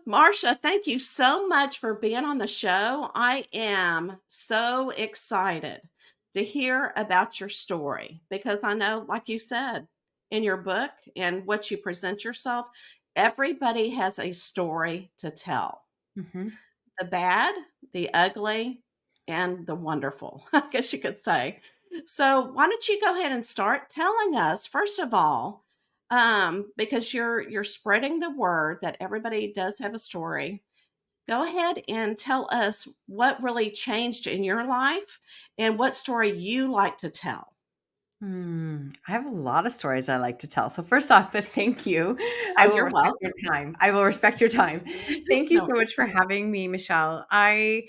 Marsha, thank you so much for being on the show. I am so excited to hear about your story because I know, like you said in your book and what you present yourself, everybody has a story to tell. Mhm. The bad, the ugly, and the wonderful, I guess you could say. So, why don't you go ahead and start telling us, first of all, because you're spreading the word that everybody does have a story. Go ahead and tell us what really changed in your life and what story you like to tell. I have a lot of stories I like to tell. So first off, but thank you. I Oh, will you're respect your welcome. time. I will respect your time. Thank you No, so much for having me, Michelle. I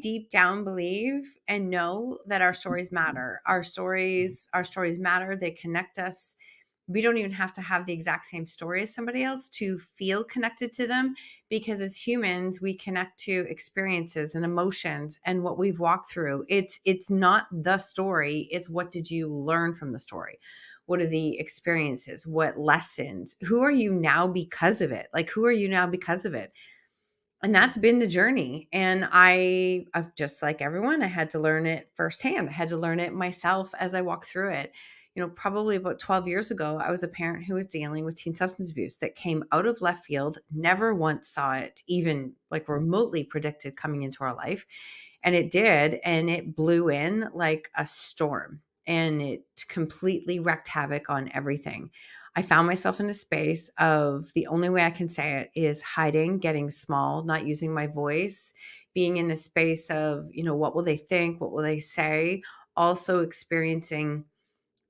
deep down believe and know that our stories matter. Our stories matter. They connect us. We don't even have to have the exact same story as somebody else to feel connected to them, because as humans we connect to experiences and emotions and what we've walked through. It's not the story, it's what did you learn from the story, what are the experiences, what lessons, who are you now because of it, like who are you now because of it. And that's been the journey. And I've just like everyone, I had to learn it firsthand. I had to learn it myself as I walked through it. Probably about 12 years ago, I was a parent who was dealing with teen substance abuse that came out of left field, never once saw it even like remotely predicted coming into our life. And it did. And it blew in like a storm and it completely wreaked havoc on everything. I found myself in a space of the only way I can say it is hiding, getting small, not using my voice, being in the space of, what will they think? What will they say? Also experiencing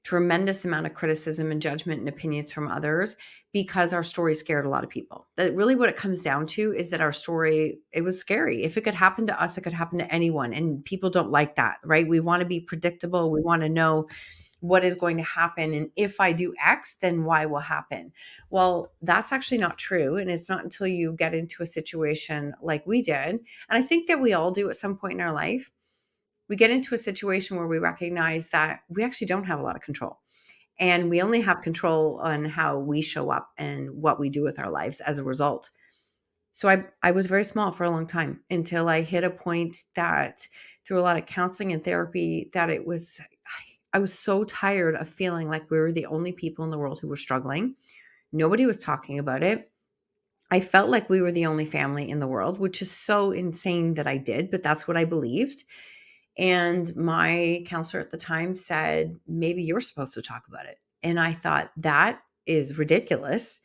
tremendous amount of criticism and judgment and opinions from others because our story scared a lot of people. That really what it comes down to is that our story, it was scary. If it could happen to us, it could happen to anyone. And people don't like that, right? We want to be predictable. We want to know what is going to happen. And if I do X, then Y will happen. Well, that's actually not true. And it's not until you get into a situation like we did. And I think that we all do at some point in our life. We get into a situation where we recognize that we actually don't have a lot of control. And we only have control on how we show up and what we do with our lives as a result. So I was very small for a long time until I hit a point that through a lot of counseling and therapy that I was so tired of feeling like we were the only people in the world who were struggling. Nobody was talking about it. I felt like we were the only family in the world, which is so insane that I did, but that's what I believed. And my counselor at the time said, maybe you're supposed to talk about it. And I thought, that is ridiculous.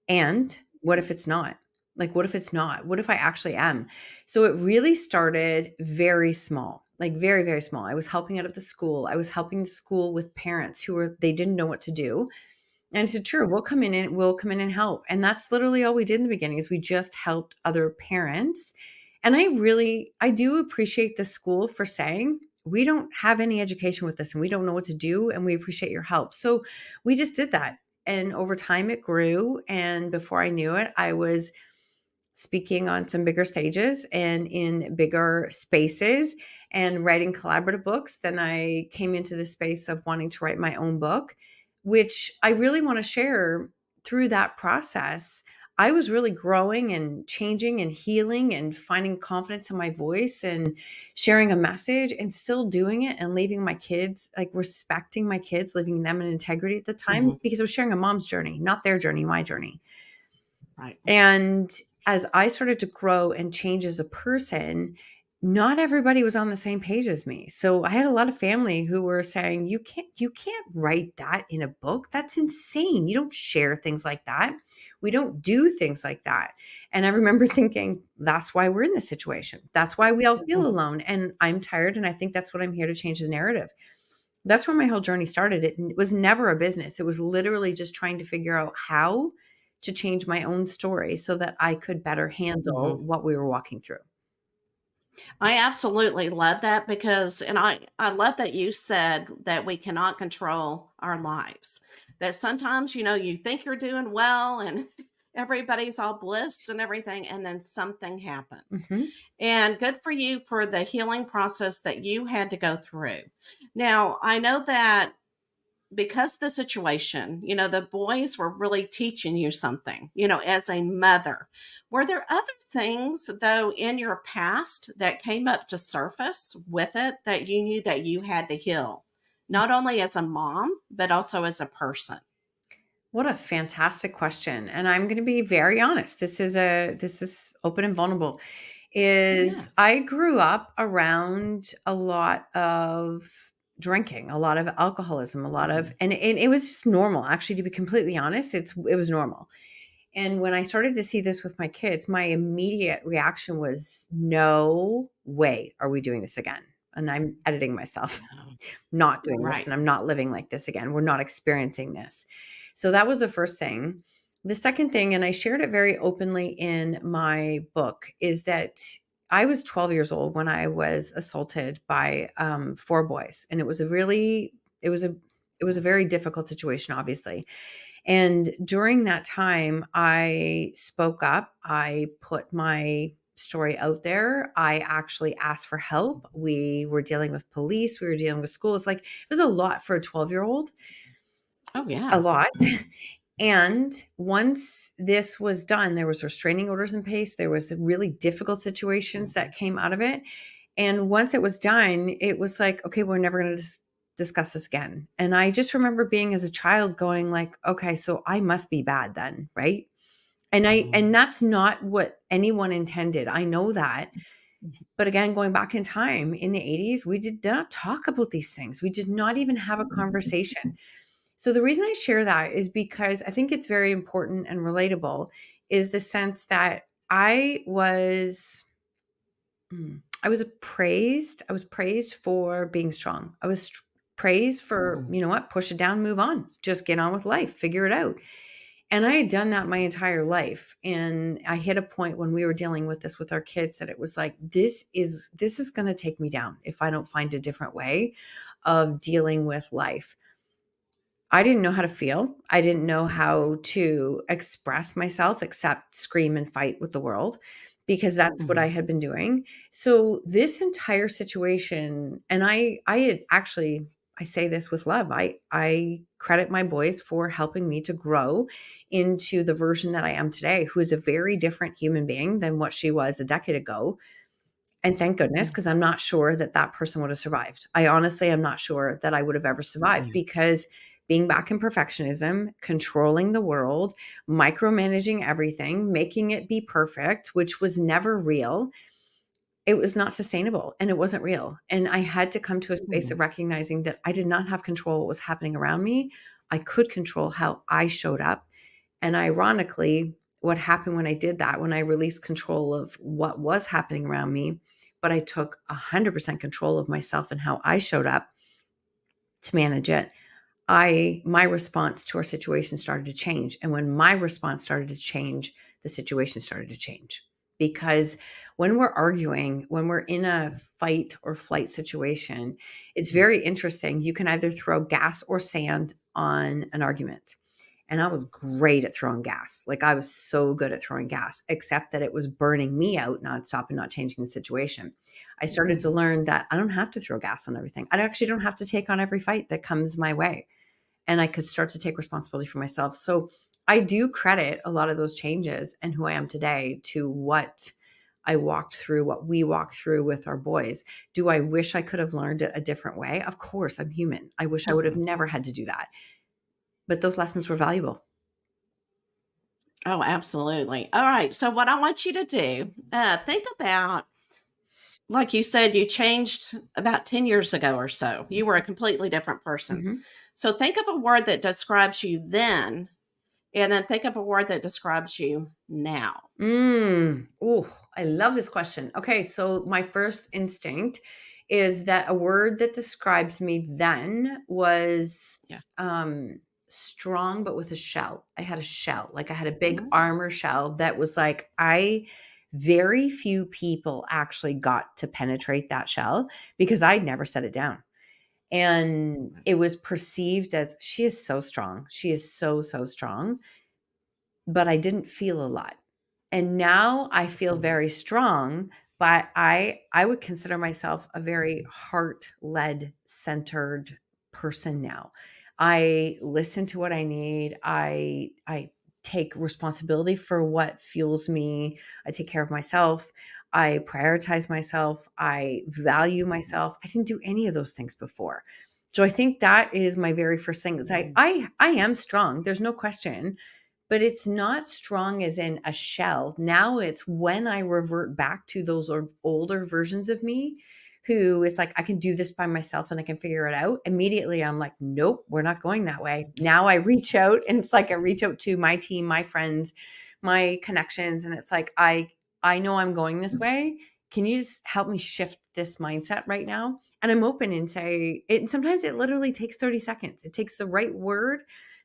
And what if it's not? Like, what if it's not? What if I actually am? So it really started very small, like very, very small. I was helping out at the school. I was helping the school with parents they didn't know what to do. And I said, sure, we'll come in and help. And that's literally all we did in the beginning is we just helped other parents. And I do appreciate the school for saying, we don't have any education with this and we don't know what to do. And we appreciate your help. So we just did that. And over time it grew. And before I knew it, I was speaking on some bigger stages and in bigger spaces and writing collaborative books. Then I came into the space of wanting to write my own book, which I really want to share through that process. I was really growing and changing and healing and finding confidence in my voice and sharing a message and still doing it and leaving my kids, like respecting my kids, leaving them in integrity at the time Mhm. because I was sharing a mom's journey, not their journey, my journey. Right. And as I started to grow and change as a person, not everybody was on the same page as me. So I had a lot of family who were saying, you can't write that in a book. That's insane. You don't share things like that. We don't do things like that." And I remember thinking, that's why we're in this situation. That's why we all feel Mhm. alone. And I'm tired. And I think that's what I'm here to change the narrative. That's where my whole journey started. It was never a business. It was literally just trying to figure out how to change my own story so that I could better handle Mhm. what we were walking through. I absolutely love that because, and I love that you said that we cannot control our lives. That sometimes, you think you're doing well and everybody's all bliss and everything, and then something happens. Mhm. And good for you for the healing process that you had to go through. Now, I know that because the situation, the boys were really teaching you something, as a mother. Were there other things, though, in your past that came up to surface with it that you knew that you had to heal, not only as a mom, but also as a person? What a fantastic question. And I'm going to be very honest. This is open and vulnerable. Yeah. Is I grew up around a lot of drinking, a lot of alcoholism, a lot of Mhm. and it was just normal. Actually, to be completely honest, it was normal. And when I started to see this with my kids, my immediate reaction was, no way are we doing this again. And I'm editing myself, Yeah. not doing this, Right. and I'm not living like this again. We're not experiencing this. So that was the first thing. The second thing, and I shared it very openly in my book, is that I was 12 years old when I was assaulted by four boys, and it was a it was a very difficult situation, obviously. And during that time, I spoke up. I put my story out there. I actually asked for help. We were dealing with police, we were dealing with schools. Like, it was a lot for a 12-year-old, Oh, a yeah. lot. And once this was done, there was restraining orders in place. There was really difficult situations Mhm. that came out of it. And once it was done, it was like, okay, we're never going to discuss this again. And I just remember being as a child going like, okay, so I must be bad then, right? And Mhm. that's not what anyone intended. I know that. But again, going back in time in the 80s, we did not talk about these things. We did not even have a conversation. So the reason I share that is because I think it's very important and relatable, is the sense that I was I was praised for being strong. I was praised for, Mhm. you know what, push it down, move on, just get on with life, figure it out. And I had done that my entire life. And I hit a point when we were dealing with this with our kids that it was like, this is going to take me down if I don't find a different way of dealing with life. I didn't know how to feel. I didn't know how to express myself except scream and fight with the world, because that's what I Mhm. had been doing. So this entire situation, and I had actually, I say this with love. I credit my boys for helping me to grow into the version that I am today, who is a very different human being than what she was a decade ago. And thank goodness, Mhm. because I'm not sure that that person would have survived. I honestly am not sure that I would have ever survived, Mhm. because being back in perfectionism, controlling the world, micromanaging everything, making it be perfect, which was never real, it was not sustainable and it wasn't real. And I had to come to a space of Mhm. recognizing that I did not have control what was happening around me. I could control how I showed up. And ironically, what happened when I did that, when I released control of what was happening around me, but I took 100% control of myself and how I showed up to manage it, my response to our situation started to change. And when my response started to change, the situation started to change. Because when we're arguing, when we're in a fight or flight situation, it's very interesting. You can either throw gas or sand on an argument. And I was great at throwing gas. Like, I was so good at throwing gas, except that it was burning me out nonstop and not changing the situation. I started to Mhm. learn that I don't have to throw gas on everything. I actually don't have to take on every fight that comes my way, and I could start to take responsibility for myself. So I do credit a lot of those changes and who I am today to what I walked through, what we walked through with our boys. Do I wish I could have learned it a different way? Of course, I'm human. I wish I would have Mhm. never had to do that. But those lessons were valuable. Oh, absolutely. All right. So, what I want you to do, think about, like you said, you changed about 10 years ago or so. You were a completely different person. Mhm. So, think of a word that describes you then, and then think of a word that describes you now. Oh, I love this question. Okay, so my first instinct is that a word that describes me then was Yeah. strong, but with a shell. I had a shell, like I had a big Mhm. armor shell that was like, very few people actually got to penetrate that shell because I'd never set it down. And it was perceived as, she is so strong. She is so, so strong, but I didn't feel a lot. And now I feel Mhm. very strong, but I would consider myself a very heart-led centered person now. I listen to what I need. I take responsibility for what fuels me. I take care of myself. I prioritize myself. I value myself. I didn't do any of those things before. So I think that is my very first thing is I am strong. There's no question, but it's not strong as in a shell. Now it's when I revert back to those older versions of me who is like, I can do this by myself and I can figure it out. Immediately, I'm like, nope, we're not going that way. Now I reach out and it's like I reach out to my team, my friends, my connections. And it's like, I know I'm going this way. Can you just help me shift this mindset right now? And I'm open and say it. Sometimes it literally takes 30 seconds. It takes the right word,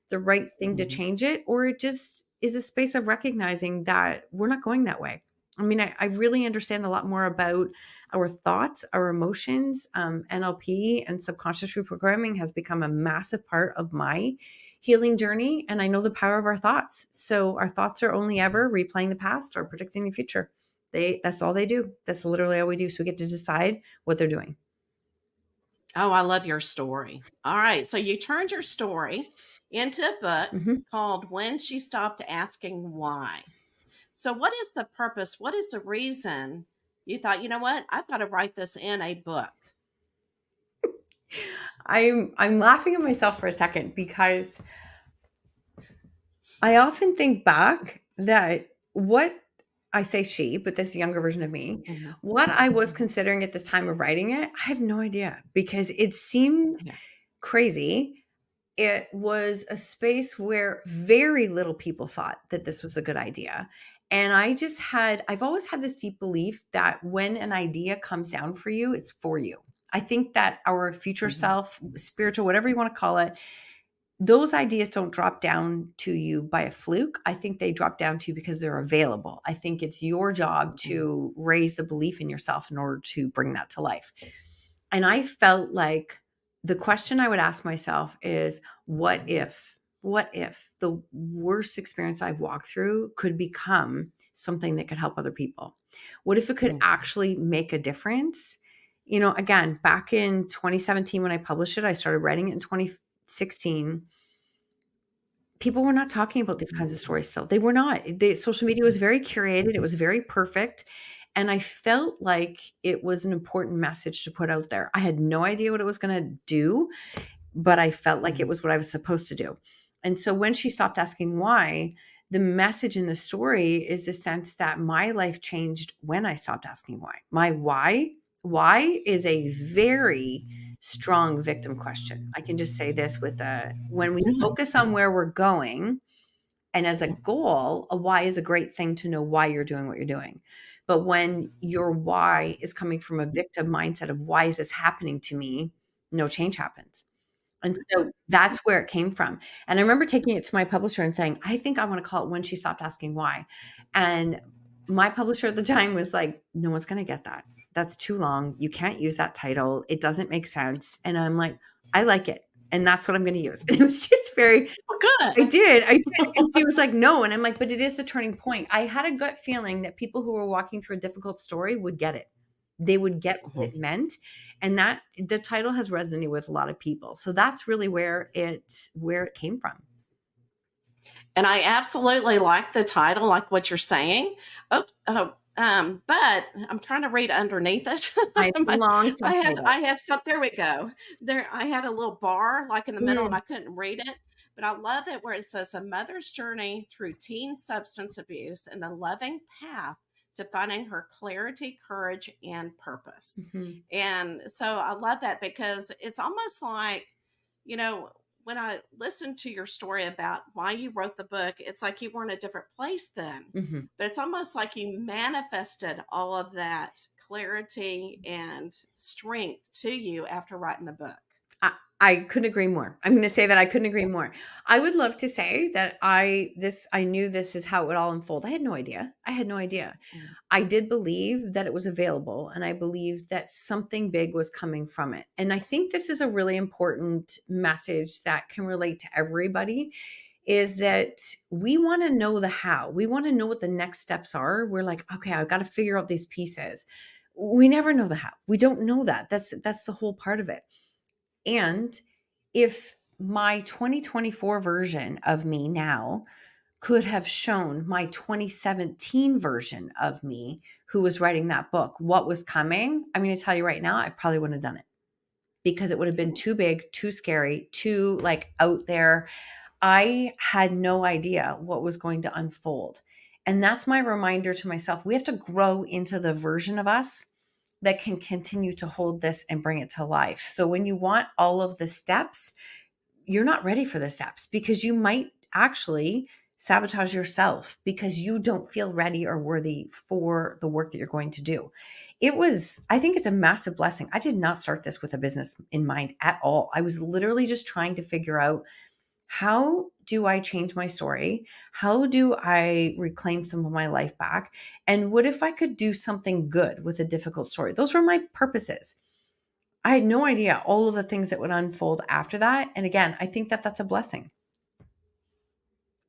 the right thing to change it, or it just is a space of recognizing that we're not going that way. I mean, I really understand a lot more about our thoughts, our emotions. NLP and subconscious reprogramming has become a massive part of my healing journey. And I know the power of our thoughts. So our thoughts are only ever replaying the past or predicting the future. That's all they do. That's literally all we do. So we get to decide what they're doing. Oh, I love your story. All right. So you turned your story into a book Mhm. called When She Stopped Asking Why. So, what is the purpose? What is the reason you thought, you know what, I've got to write this in a book? I'm laughing at myself for a second because I often think back that what I say she, but this younger version of me, Mhm. what I was considering at this time of writing it, I have no idea because it seemed Yeah. crazy. It was a space where very little people thought that this was a good idea. And I've always had this deep belief that when an idea comes down for you, it's for you. I think that our future Mhm. self, spiritual, whatever you want to call it, those ideas don't drop down to you by a fluke. I think they drop down to you because they're available. I think it's your job Mhm. to raise the belief in yourself in order to bring that to life. And I felt like the question I would ask myself is what if the worst experience I've walked through could become something that could help other people? What if it could Mhm. actually make a difference? Again, back in 2017 when I published it, I started writing it in 2016. People were not talking about these kinds of stories still. They were not. Social media was very curated, it was very perfect, and I felt like it was an important message to put out there. I had no idea what it was gonna do, but I felt like it Mhm. was what I was supposed to do. And so when she stopped asking why, the message in the story is the sense that my life changed when I stopped asking why. My why is a very strong victim question. I can just say this with a when we Mhm. focus on where we're going and as a goal, a why is a great thing to know why you're doing what you're doing. But when your why is coming from a victim mindset of why is this happening to me, no change happens. And so that's where it came from. And I remember taking it to my publisher and saying, I think I want to call it When She Stopped Asking Why. And my publisher at the time was like, no one's going to get that. That's too long. You can't use that title. It doesn't make sense. And I'm like, I like it. And that's what I'm going to use. And it was just very, Well, good. I did. And she was like, no. And I'm like, but it is the turning point. I had a gut feeling that people who were walking through a difficult story would get it. They would get what Mhm. it meant. And that the title has resonated with a lot of people. So that's really where it came from. And I absolutely like the title, like what you're saying. But I'm trying to read underneath it. It's a But long I have subtitle. I have some there we go. There I had a little bar like in the middle and Mm, I couldn't read it. But I love it where it says a mother's journey through teen substance abuse and the loving path to finding her clarity, courage, and purpose. mhm, And so I love that because it's almost like, you know, when I listened to your story about why you wrote the book, it's like you were in a different place then. mhm. But it's almost like you manifested all of that clarity and strength to you after writing the book. I couldn't agree more. I'm going to say that I couldn't agree more. I would love to say that I knew this is how it would all unfold. I had no idea. I had no idea. Mm. I did believe that it was available and I believed that something big was coming from it. And I think this is a really important message that can relate to everybody is that we want to know the how. We want to know what the next steps are. We're like, okay, I've got to figure out these pieces. We never know the how. We don't know that. That's the whole part of it. And if my 2024 version of me now could have shown my 2017 version of me who was writing that book what was coming, I'm going to tell you right now, I probably wouldn't have done it because it would have been too big, too scary, too like out there. I had no idea what was going to unfold. And that's my reminder to myself. We have to grow into the version of us that can continue to hold this and bring it to life. So when you want all of the steps, you're not ready for the steps because you might actually sabotage yourself because you don't feel ready or worthy for the work that you're going to do. I think it's a massive blessing. I did not start this with a business in mind at all. I was literally just trying to figure out, how do I change my story? How do I reclaim some of my life back? And what if I could do something good with a difficult story? Those were my purposes. I had no idea all of the things that would unfold after that. And again, I think that that's a blessing.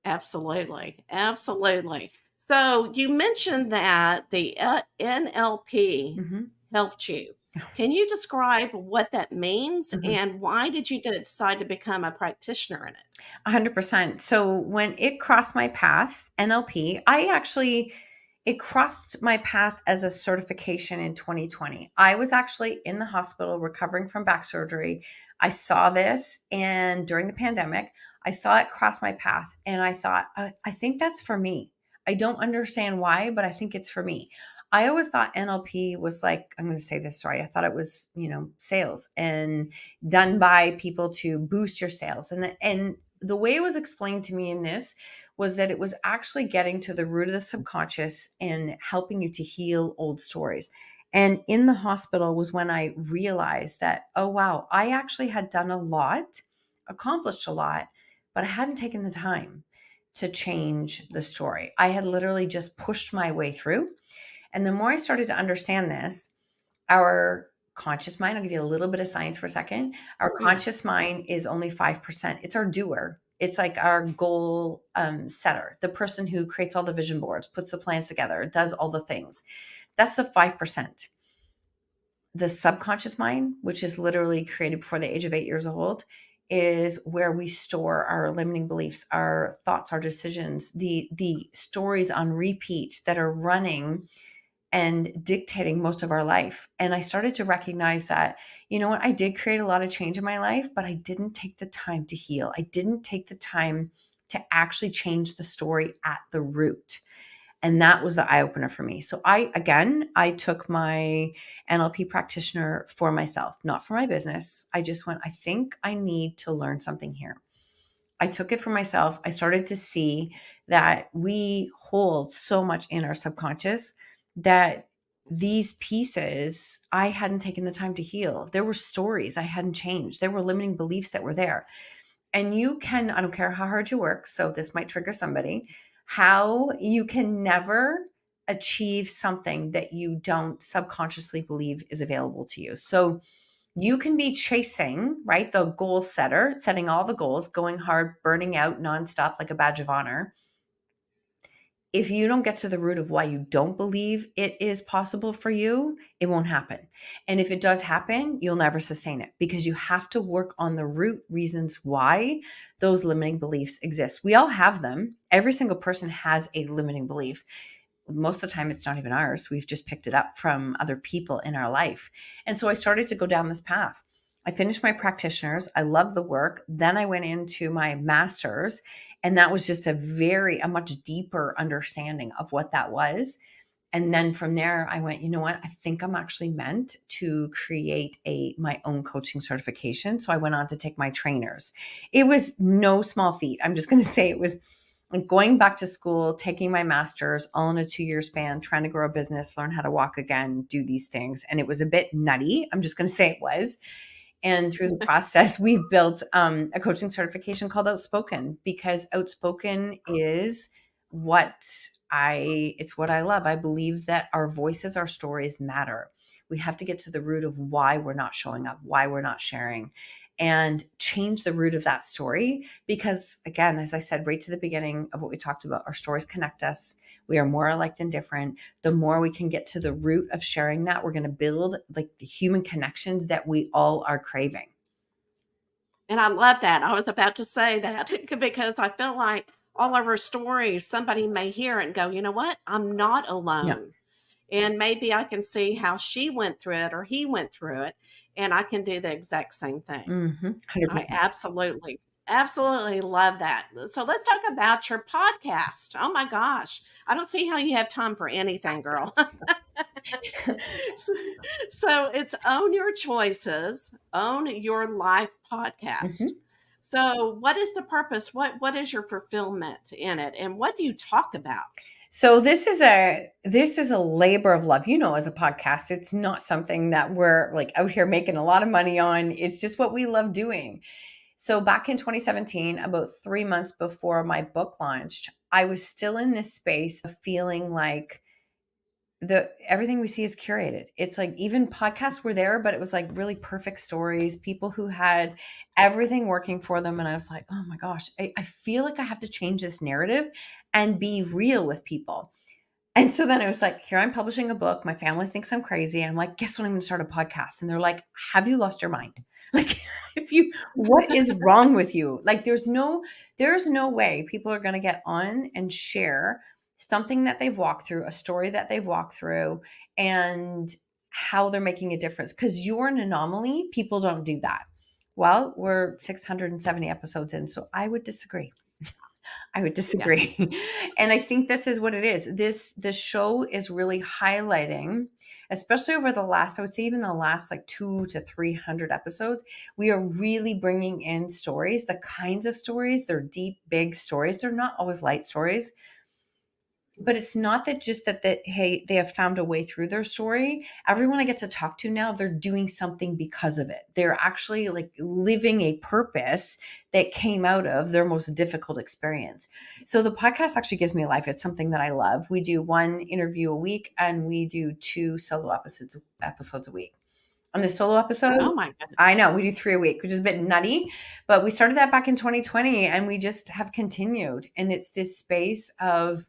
Absolutely. Absolutely. So you mentioned that the NLP Mhm. helped you. Can you describe what that means Mhm. and why did you decide to become a practitioner in it? 100%. So when it crossed my path, NLP, it crossed my path as a certification in 2020. I was actually in the hospital recovering from back surgery. I saw this, and during the pandemic, I saw it cross my path, and I thought, I think that's for me. I don't understand why, but I think it's for me. I always thought NLP was like, I'm going to say this, sorry. I thought it was, sales and done by people to boost your sales. And the way it was explained to me in this was that it was actually getting to the root of the subconscious and helping you to heal old stories. And in the hospital was when I realized that, oh, wow, I actually had done a lot, accomplished a lot, but I hadn't taken the time to change the story. I had literally just pushed my way through. And the more I started to understand this, our conscious mind, I'll give you a little bit of science for a second. Our Yeah. conscious mind is only 5%. It's our doer. It's like our goal setter, the person who creates all the vision boards, puts the plans together, does all the things. That's the 5%. The subconscious mind, which is literally created before the age of 8 years old, is where we store our limiting beliefs, our thoughts, our decisions, the stories on repeat that are running and dictating most of our life. And I started to recognize that, you know what, I did create a lot of change in my life, but I didn't take the time to heal. I didn't take the time to actually change the story at the root. And that was the eye opener for me. So I took my NLP practitioner for myself, not for my business. I just went, I think I need to learn something here. I took it for myself. I started to see that we hold so much in our subconscious that these pieces I hadn't taken the time to heal. There were stories I hadn't changed. There were limiting beliefs that were there. And I don't care how hard you work, so this might trigger somebody, how you can never achieve something that you don't subconsciously believe is available to you. So you can be chasing, right? The goal setter, setting all the goals, going hard, burning out nonstop like a badge of honor. If you don't get to the root of why you don't believe it is possible for you, it won't happen. And if it does happen, you'll never sustain it because you have to work on the root reasons why those limiting beliefs exist. We all have them. Every single person has a limiting belief. Most of the time, it's not even ours. We've just picked it up from other people in our life. And so I started to go down this path. I finished my practitioners. I loved the work. Then I went into my master's, and that was just a much deeper understanding of what that was. And then from there, I went, you know what? I think I'm actually meant to create my own coaching certification. So I went on to take my trainers. It was no small feat. I'm just going to say it was like going back to school, taking my master's all in a 2 year span, trying to grow a business, learn how to walk again, do these things. And it was a bit nutty. I'm just going to say it was. And through the process, we've built a coaching certification called Outspoken because Outspoken is it's what I love. I believe that our voices, our stories matter. We have to get to the root of why we're not showing up, why we're not sharing, and change the root of that story. Because again, as I said right to the beginning of what we talked about, our stories connect us. We are more alike than different. The more we can get to the root of sharing that, we're going to build like the human connections that we all are craving. And I love that. I was about to say that because I feel like all of our stories, somebody may hear it and go, you know what? I'm not Yeah. alone. And maybe I can see how she went through it or he went through it, and I can do the exact same thing. 100%. I absolutely, absolutely love that. So let's talk about your podcast. Oh my gosh. I don't see how you have time for anything, girl. so, so it's Own Your Choices, Own Your Life podcast. Mhm. So what is the purpose? What is your fulfillment in it? And what do you talk about? So this is a labor of love. As a podcast, it's not something that we're like out here making a lot of money on. It's just what we love doing. So back in 2017, about 3 months before my book launched, I was still in this space of feeling like the everything we see is curated. It's like even podcasts were there, but it was like really perfect stories, people who had everything working for them. And I was like, oh my gosh, I feel like I have to change this narrative and be real with people. And so then I was like, here I'm publishing a book. My family thinks I'm crazy. I'm like, guess what? I'm going to start a podcast. And they're like, have you lost your mind? Like, what is wrong with you? Like, there's no way people are going to get on and share something that they've walked through, a story that they've walked through, and how they're making a difference. Because you're an anomaly. People don't do that. Well, we're 670 episodes in, so I would disagree. I would disagree. Yes. And I think this is what it is. This show is really highlighting, especially over the last, I would say even the last like 200 to 300 episodes, we are really bringing in stories, the kinds of stories, they're deep, big stories. They're not always light stories, but it's not that just that hey, they have found a way through their story. Everyone I get to talk to now, they're doing something because of it. They're actually like living a purpose that came out of their most difficult experience. So the podcast actually gives me life. It's something that I love. We do one interview a week and we do two solo episodes a week. On the solo episode, Oh my goodness. I know we do 3 a week, which is a bit nutty, but we started that back in 2020 and we just have continued. And it's this space of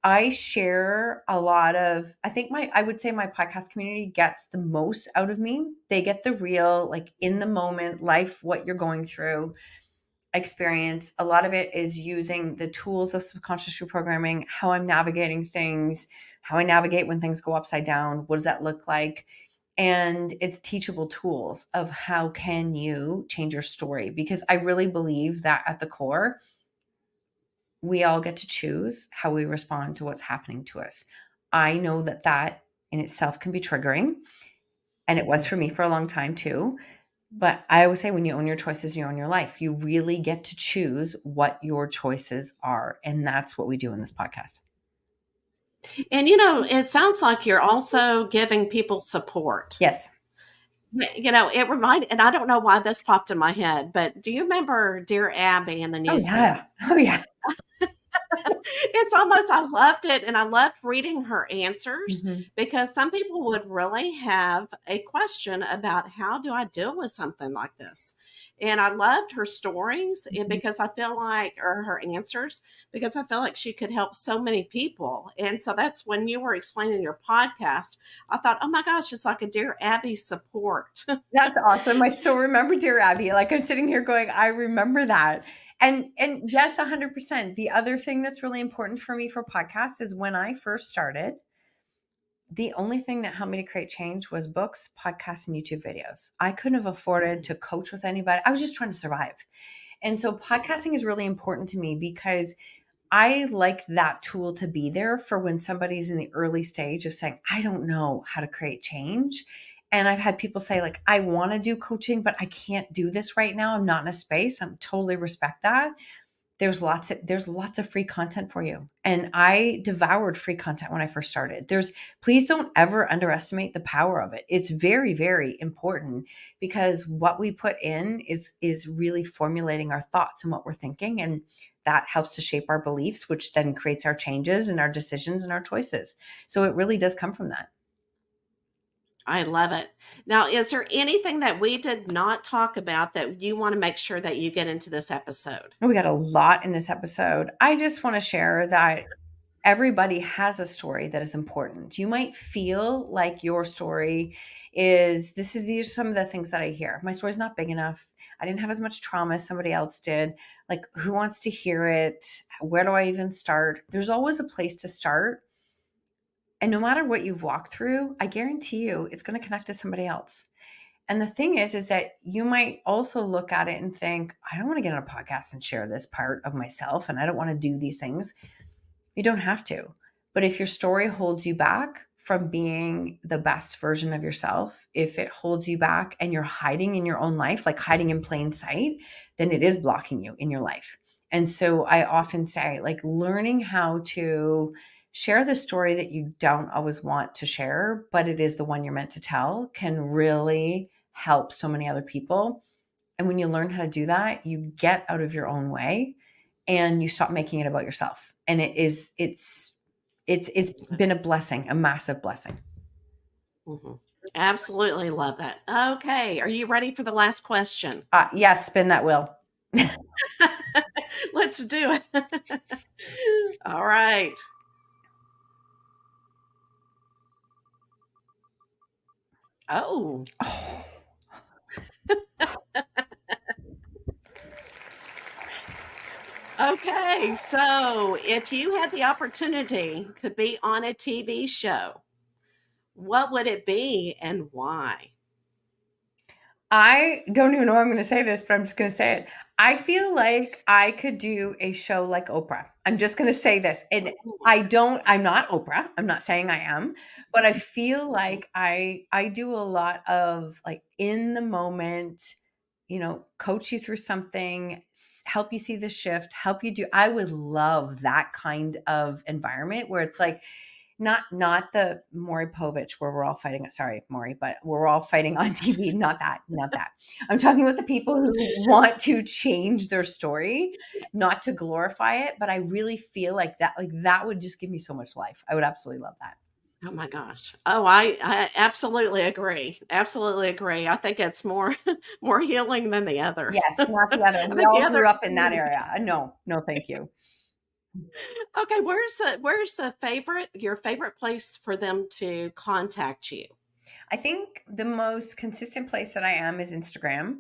I share a lot of, I would say my podcast community gets the most out of me. They get the real, like in the moment life, what you're going through experience. A lot of it is using the tools of subconscious reprogramming, how I'm navigating things, how I navigate when things go upside down. What does that look like? And it's teachable tools of how can you change your story? Because I really believe that at the core, we all get to choose how we respond to what's happening to us. I know that in itself can be triggering, and it was for me for a long time too. But I always say when you own your choices, you own your life. You really get to choose what your choices are. And that's what we do in this podcast. And it sounds like you're also giving people support. Yes. It reminded, and I don't know why this popped in my head, but do you remember Dear Abby in the Oh, newspaper? yeah. Oh, yeah. It's almost, I loved it. And I loved reading her answers Mhm. because some people would really have a question about how do I deal with something like this? And I loved her stories and Mhm. because I feel like, or her answers, because I feel like she could help so many people. And so that's when you were explaining your podcast, I thought, oh my gosh, it's like a Dear Abby support. That's awesome. I still remember Dear Abby. Like I'm sitting here going, I remember that. And yes, 100%. The other thing that's really important for me for podcasts is when I first started, the only thing that helped me to create change was books, podcasts, and YouTube videos. I couldn't have afforded to coach with anybody. I was just trying to survive. And so podcasting is really important to me because I like that tool to be there for when somebody's in the early stage of saying, I don't know how to create change. And I've had people say, like, I want to do coaching, but I can't do this right now. I'm not in a space. I'm totally respect that. There's lots of free content for you. And I devoured free content when I first started. Please don't ever underestimate the power of it. It's very, very important because what we put in is really formulating our thoughts and what we're thinking. And that helps to shape our beliefs, which then creates our changes and our decisions and our choices. So it really does come from that. I love it. Now, is there anything that we did not talk about that you want to make sure that you get into this episode? We got a lot in this episode. I just want to share that everybody has a story that is important. You might feel like your story is these are some of the things that I hear. My story's not big enough. I didn't have as much trauma as somebody else did. Like, who wants to hear it? Where do I even start? There's always a place to start. And no matter what you've walked through, I guarantee you it's going to connect to somebody else. And the thing is that you might also look at it and think, I don't want to get on a podcast and share this part of myself, and I don't want to do these things. You don't have to. But if your story holds you back from being the best version of yourself, if it holds you back and you're hiding in your own life, like hiding in plain sight, then it is blocking you in your life. And so I often say, like, learning how to share the story that you don't always want to share, but it is the one you're meant to tell, can really help so many other people. And when you learn how to do that, you get out of your own way and you stop making it about yourself. And it's been a blessing, a massive blessing. Mhm. Absolutely love that. Okay, are you ready for the last question? Yes, spin that wheel. Let's do it. All right. Oh, Oh, okay. So, if you had the opportunity to be on a TV show, what would it be and why? I don't even know how I'm going to say this, but I'm just going to say it. I feel like I could do a show like Oprah. I'm just going to say this. And Ooh. I'm not Oprah. I'm not saying I am, but I feel like I do a lot of like in the moment, coach you through something, help you see the shift, help you do. I would love that kind of environment where it's like not the Maury Povich where we're all fighting. Sorry, Maury, but we're all fighting on TV. Not that. I'm talking about the people who want to change their story, not to glorify it. But I really feel like that would just give me so much life. I would absolutely love that. Oh my gosh. Oh, I absolutely agree. Absolutely agree. I think it's more more healing than the other. Yes, not the other. I We think the all other. grew up in that area. No, no, thank you. Okay, where's the favorite your favorite place for them to contact you? I think the most consistent place that I am is Instagram.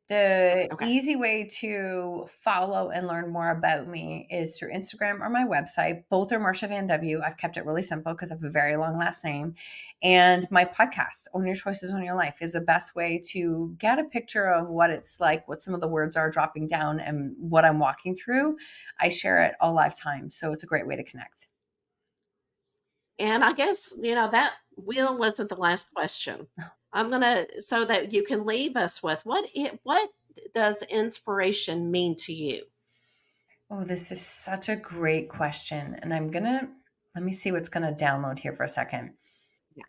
The Okay. easy way to follow and learn more about me is through Instagram or my website. Both are Marsha Van W. I've kept it really simple because I have a very long last name. And my podcast, Own Your Choices, Own Your Life, is the best way to get a picture of what it's like, what some of the words are dropping down, and what I'm walking through. I share it all lifetime. So it's a great way to connect. And I guess, that will wasn't the last question. I'm gonna so that you can leave us with what does inspiration mean to you? Oh, this is such a great question. And let me see what's going to download here for a second. Yeah.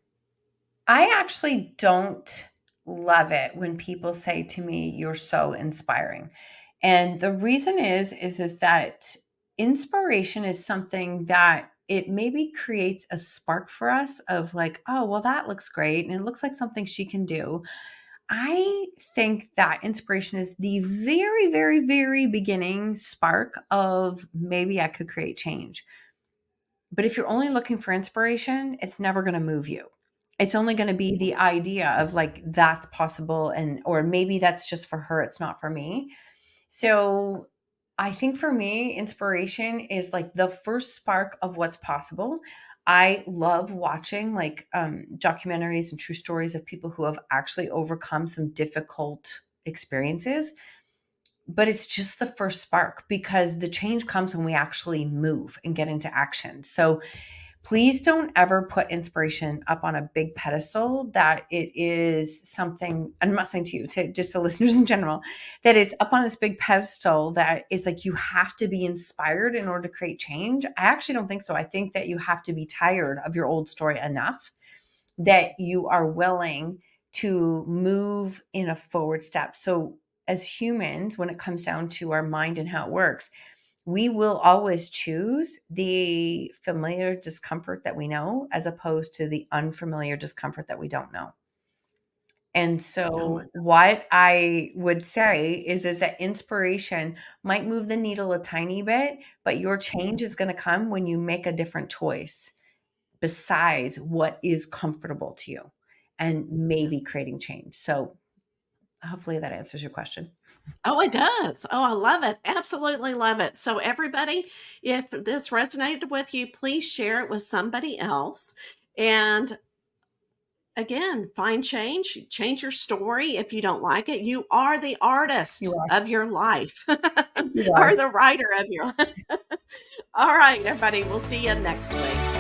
I actually don't love it when people say to me, "You're so inspiring." And the reason is that inspiration is something that it maybe creates a spark for us of like, oh, well, that looks great. And it looks like something she can do. I think that inspiration is the very, very, very beginning spark of maybe I could create change. But if you're only looking for inspiration, it's never going to move you. It's only going to be the idea of like that's possible and or maybe that's just for her, it's not for me. So I think for me, inspiration is like the first spark of what's possible. I love watching like documentaries and true stories of people who have actually overcome some difficult experiences. But it's just the first spark because the change comes when we actually move and get into action. So please don't ever put inspiration up on a big pedestal that it is something, I'm not saying to you, to just to listeners in general, that it's up on this big pedestal that is like you have to be inspired in order to create change. I actually don't think so. I think that you have to be tired of your old story enough that you are willing to move in a forward step. So as humans, when it comes down to our mind and how it works, we will always choose the familiar discomfort that we know as opposed to the unfamiliar discomfort that we don't know. And Oh my so what I would say is that inspiration might move the needle a tiny bit, but your change is going to come when you make a different choice besides what is comfortable to you. and maybe creating change. So hopefully that answers your question. Oh, it does. Oh, I love it. Absolutely love it. So, everybody, if this resonated with you, please share it with somebody else. And again, find change, change your story if you don't like it. You are the You artist are. of your life You are. or the writer of your life. All right, everybody, we'll see you next week.